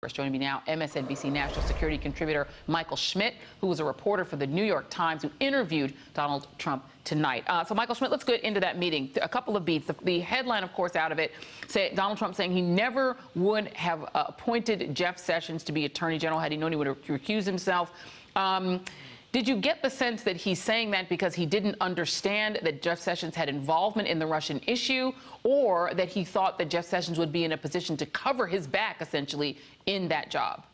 Joining me now, MSNBC national security contributor Michael Schmidt, who was a reporter for the New York Times, who interviewed Donald Trump tonight. So, Michael Schmidt, let's get into that meeting. A couple of beats. The headline, of course, out of it, Donald Trump saying he never would have appointed Jeff Sessions to be Attorney General had he known he would have recused himself. Did you get the sense that he's saying that because he didn't understand that Jeff Sessions had involvement in the Russian issue, or that he thought that Jeff Sessions would be in a position to cover his back, essentially, in that job?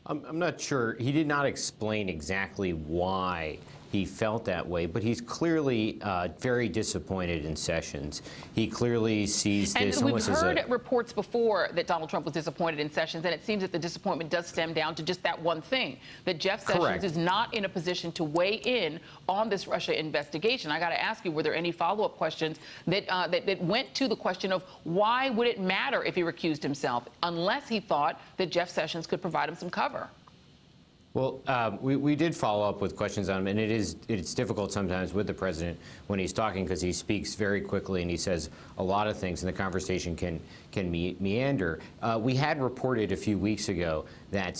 I'm not sure. He did not explain exactly why he felt that way, but he's clearly very disappointed in Sessions. He clearly sees this almost as a... And we've heard reports before that Donald Trump was disappointed in Sessions, and it seems that the disappointment does stem down to just that one thing, that Jeff Sessions is not in a position to weigh in on this Russia investigation. I got to ask you, were there any follow-up questions that, that went to the question of why would it matter if he recused himself, unless he thought that Jeff Sessions could provide him some cover? Well, we did follow up with questions on him, and it's difficult sometimes with the president when he's talking because he speaks very quickly and he says a lot of things, and the conversation can meander. We had reported a few weeks ago that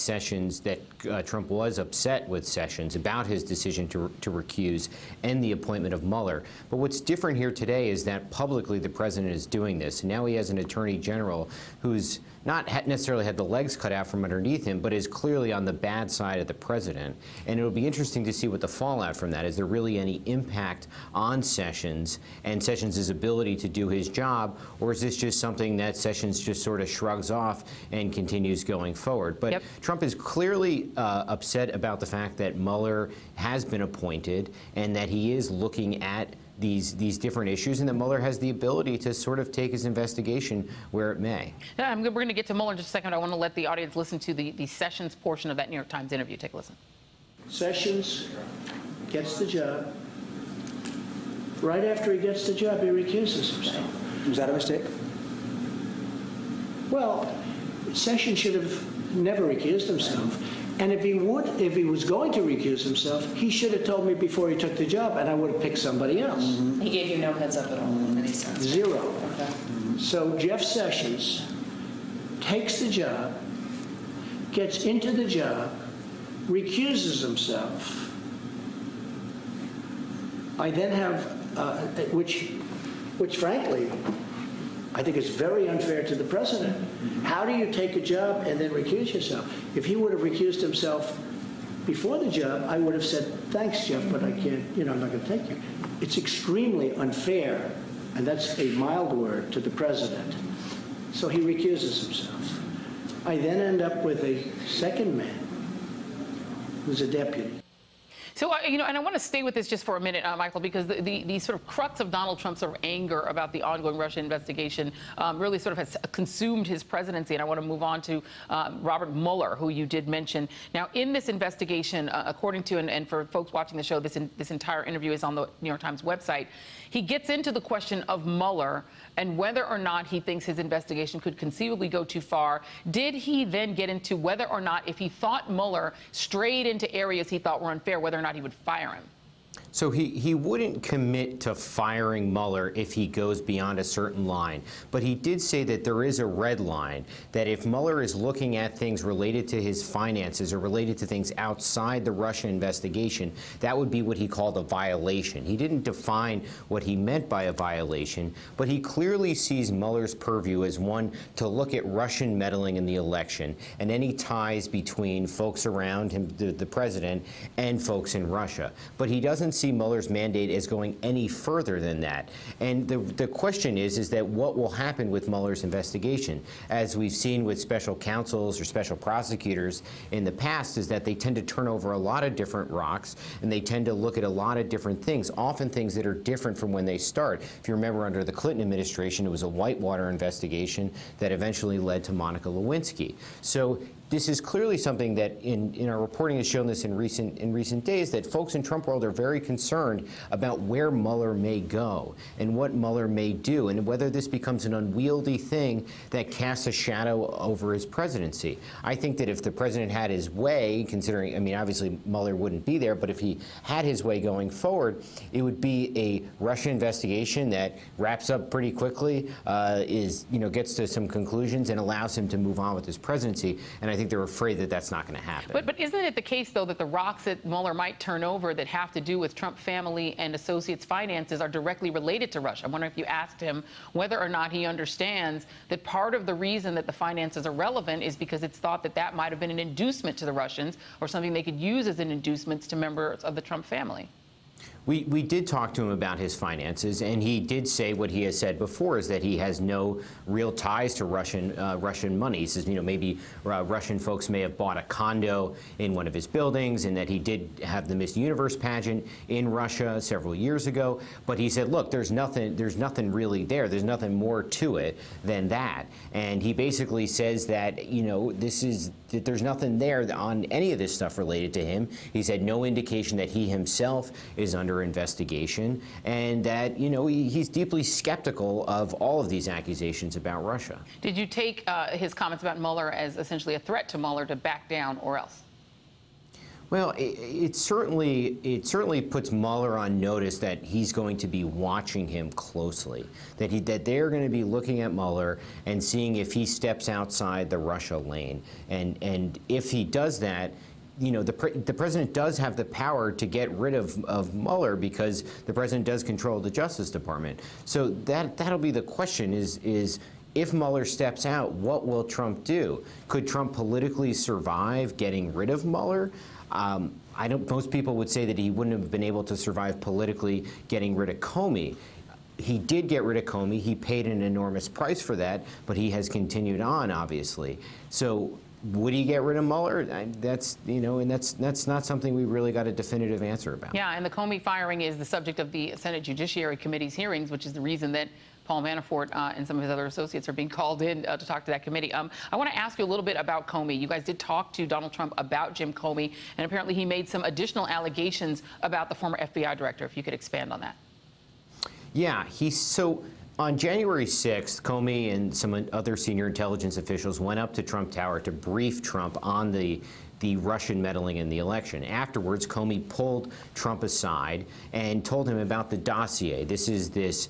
Trump was upset with Sessions about his decision to recuse and the appointment of Mueller. But what's different here today is that publicly the president is doing this, and now he has an attorney general who's not necessarily had the legs cut out from underneath him, but is clearly on the bad side of the president. And it'll be interesting to see what the fallout from that is. There really any impact on Sessions and Sessions' ability to do his job, or is this just something that Sessions just sort of shrugs off and continues going forward? But Trump is clearly upset about the fact that Mueller has been appointed and that he is looking at these different issues, and that Mueller has the ability to sort of take his investigation where it may. Yeah, we're going to get to Mueller in just a second. I want to let the audience listen to the Sessions portion of that New York Times interview. Take a listen. Sessions gets the job. Right after he gets the job, he recuses himself. Was that a mistake? Well, Sessions should have never recused himself. And if he was going to recuse himself, he should have told me before he took the job, and I would have picked somebody else. Mm-hmm. He gave you no heads up at all in any sense? Zero. Okay. So Jeff Sessions takes the job, gets into the job, recuses himself. I then have, which frankly, I think it's very unfair to the president. How do you take a job and then recuse yourself? If he would have recused himself before the job, I would have said, thanks, Jeff, but I can't, I'm not going to take you. It's extremely unfair, and that's a mild word, to the president. So he recuses himself. I then end up with a second man who's a deputy. So, and I want to stay with this just for a minute, Michael, because the sort of crux of Donald Trump's sort of anger about the ongoing Russia investigation really sort of has consumed his presidency. And I want to move on to Robert Mueller, who you did mention. Now, in this investigation, according to, and for folks watching the show, this entire interview is on the New York Times website, he gets into the question of Mueller and whether or not he thinks his investigation could conceivably go too far. Did he then get into whether or not, if he thought Mueller strayed into areas he thought were unfair, whether or not he would fire him? So he wouldn't commit to firing Mueller if he goes beyond a certain line. But he did say that there is a red line, that if Mueller is looking at things related to his finances or related to things outside the Russia investigation, that would be what he called a violation. He didn't define what he meant by a violation, but he clearly sees Mueller's purview as one to look at Russian meddling in the election and any ties between folks around him, the president, and folks in Russia. But he doesn't see Mueller's mandate as going any further than that. And the question is that what will happen with Mueller's investigation? As we've seen with special counsels or special prosecutors in the past, is that they tend to turn over a lot of different rocks, and they tend to look at a lot of different things, often things that are different from when they start. If you remember, under the Clinton administration, it was a Whitewater investigation that eventually led to Monica Lewinsky. So this is clearly something that in our reporting has shown this in recent days, that folks in Trump world are very concerned about where Mueller may go and what Mueller may do, and whether this becomes an unwieldy thing that casts a shadow over his presidency. I think that if the president had his way, considering, I mean, obviously Mueller wouldn't be there, but if he had his way going forward, it would be a Russia investigation that wraps up pretty quickly, gets to some conclusions and allows him to move on with his presidency. And I think they're afraid that that's not going to happen. But isn't it the case, though, that the rocks that Mueller might turn over that have to do with Trump family and associates' finances are directly related to Russia? I'm wondering if you asked him whether or not he understands that part of the reason that the finances are relevant is because it's thought that that might have been an inducement to the Russians or something they could use as an inducement to members of the Trump family. We did talk to him about his finances, and he did say what he has said before, is that he has no real ties to Russian money. He says, maybe Russian folks may have bought a condo in one of his buildings, and that he did have the Miss Universe pageant in Russia several years ago. But he said, look, there's nothing really there. There's nothing more to it than that. And he basically says that, that there's nothing there on any of this stuff related to him. He said no indication that he himself is under investigation, and that, he's deeply skeptical of all of these accusations about Russia. Did you take his comments about Mueller as essentially a threat to Mueller to back down, or else? Well, it certainly puts Mueller on notice that he's going to be watching him closely, that they're going to be looking at Mueller and seeing if he steps outside the Russia lane, and if he does that, the president does have the power to get rid of Mueller, because the president does control the Justice Department. So that'll be the question: is if Mueller steps out, what will Trump do? Could Trump politically survive getting rid of Mueller? Most people would say that he wouldn't have been able to survive politically getting rid of Comey. He did get rid of Comey. He paid an enormous price for that, but he has continued on, obviously. So would he get rid of Mueller? That's not something we really got a definitive answer about. Yeah, and the Comey firing is the subject of the Senate Judiciary Committee's hearings, which is the reason that Paul Manafort and some of his other associates are being called in to talk to that committee. I want to ask you a little bit about Comey. You guys did talk to Donald Trump about Jim Comey, and apparently he made some additional allegations about the former FBI director. If you could expand on that. Yeah, on January 6th, Comey and some other senior intelligence officials went up to Trump Tower to brief Trump on the Russian meddling in the election. Afterwards, Comey pulled Trump aside and told him about the dossier. This is this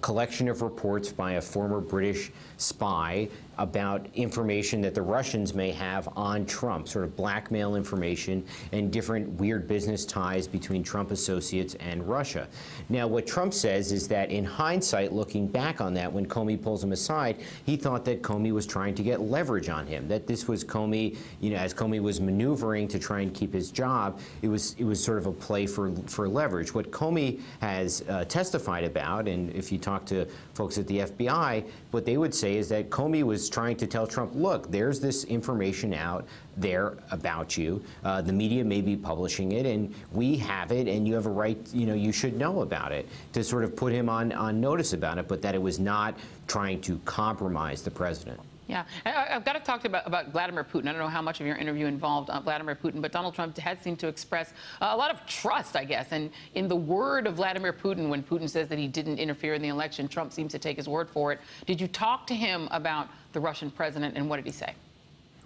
collection of reports by a former British spy about information that the Russians may have on Trump, sort of blackmail information and different weird business ties between Trump associates and Russia. Now, what Trump says is that in hindsight, looking back on that, when Comey pulls him aside, he thought that Comey was trying to get leverage on him, that this was Comey, as Comey was maneuvering to try and keep his job, it was sort of a play for leverage. What Comey has testified about, and if you talk to folks at the FBI, what they would say is that Comey was trying to tell Trump, look, there's this information out there about you. The media may be publishing it, and we have it, and you have a right, you should know about it, to sort of put him on notice about it, but that it was not trying to compromise the president. Yeah, I've got to talk about Vladimir Putin. I don't know how much of your interview involved Vladimir Putin, but Donald Trump has seemed to express a lot of trust, I guess. And in the word of Vladimir Putin, when Putin says that he didn't interfere in the election, Trump seems to take his word for it. Did you talk to him about the Russian president, and what did he say?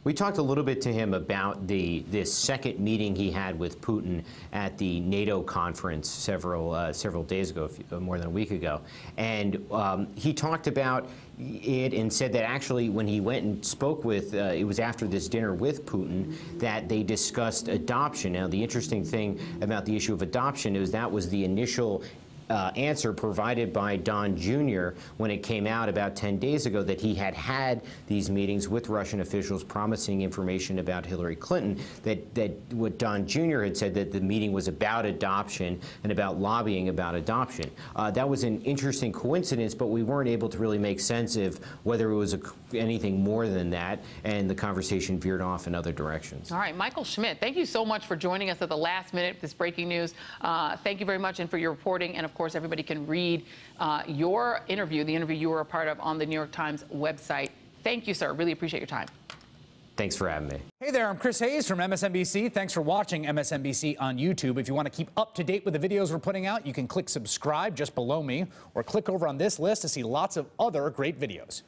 We talked a little bit to him about this second meeting he had with Putin at the NATO conference several days ago, more than a week ago, and he talked about it and said that actually when he went and spoke with, it was after this dinner with Putin, that they discussed adoption. Now, the interesting thing about the issue of adoption is that was the initial answer provided by Don Jr. when it came out about 10 days ago that he had these meetings with Russian officials promising information about Hillary Clinton, that what Don Jr. had said, that the meeting was about adoption and about lobbying about adoption. That was an interesting coincidence, but we weren't able to really make sense of whether it was anything more than that, and the conversation veered off in other directions. All right, Michael Schmidt, thank you so much for joining us at the last minute, this breaking news. Thank you very much, and for your reporting, and of course, everybody can read your interview, the interview you were a part of, on the New York Times website. Thank you, sir. Really appreciate your time. Thanks for having me. Hey there, I'm Chris Hayes from MSNBC. Thanks for watching MSNBC on YouTube. If you want to keep up to date with the videos we're putting out, you can click subscribe just below me or click over on this list to see lots of other great videos.